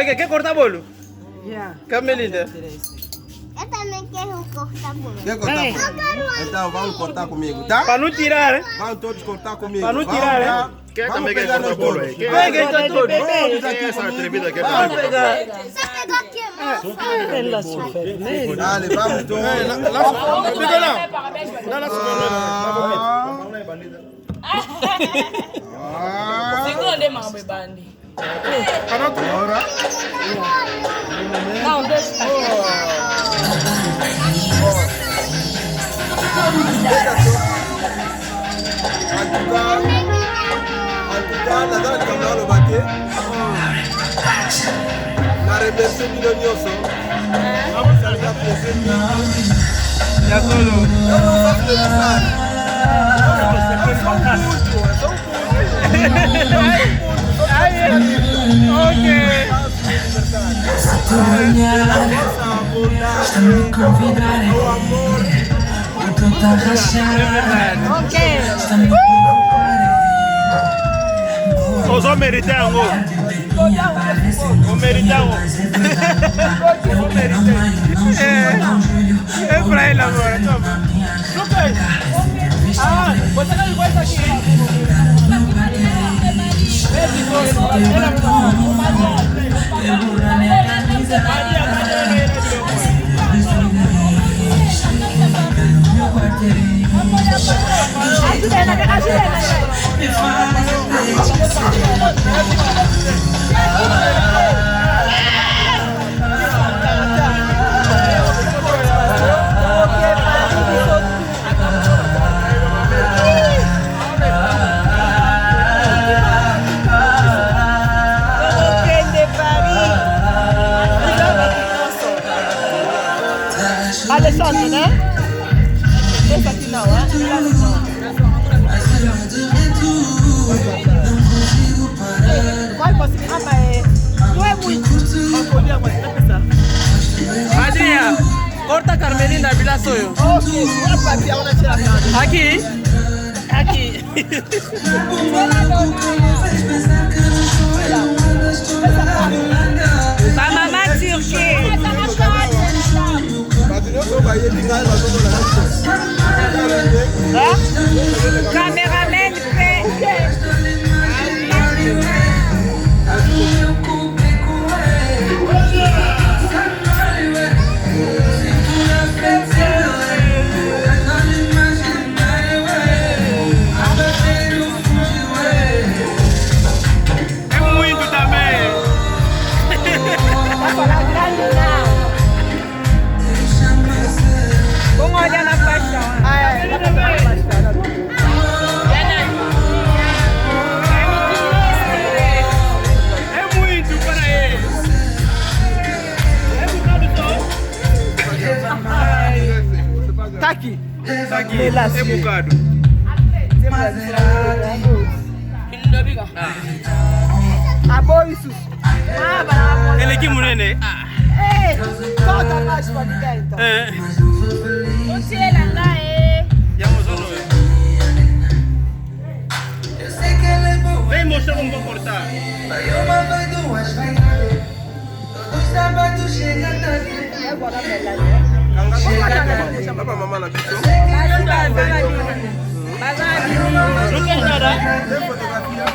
Quer cortar bolo? Yeah. Camelinda. Eu também quero cortar bolo. Quer cortar bolo? Então vamos cortar comigo, tá? Para não tirar, hein? Vamos todos cortar comigo. Para não tirar, hein? Quem Vamos também quer pegar cortar nós bolo todos. aí? Quem quer todo? Todos aqui Quem é essa atrevida que Vamos pegar. Só pegou aqui, moça. Ela super. Dale, vamos todos. Fica não. Segunda mamãe bandi. Agora. Não, deixa. Nadhani kama wale bake na remercie bino nyonso abusalika presenti Ya solo. Os homens meritam, os meritam. É pra ele agora, toma. Ah, você não igual isso aqui. Alessandro, né? Esse aqui não, né? Vai conseguir, mas não é muito. Adria, corta a Carmelina, Vila Soio. Aqui. Aqui. Pra mamar cirque. Cameraman fait. É muito também. Vai falar grande não. Vamos olhar na paixão. É muito para ele. É bocado só. Tá aqui. Tá aqui. É bocado. A boa isso. Ele aqui munene. Ah. Ei, solta mais pra ninguém então. É. Não tira lá, Já mostrou no. Vem mostrar como vou cortar. Baba mama na bicho. Não quer nada? Tem fotografia.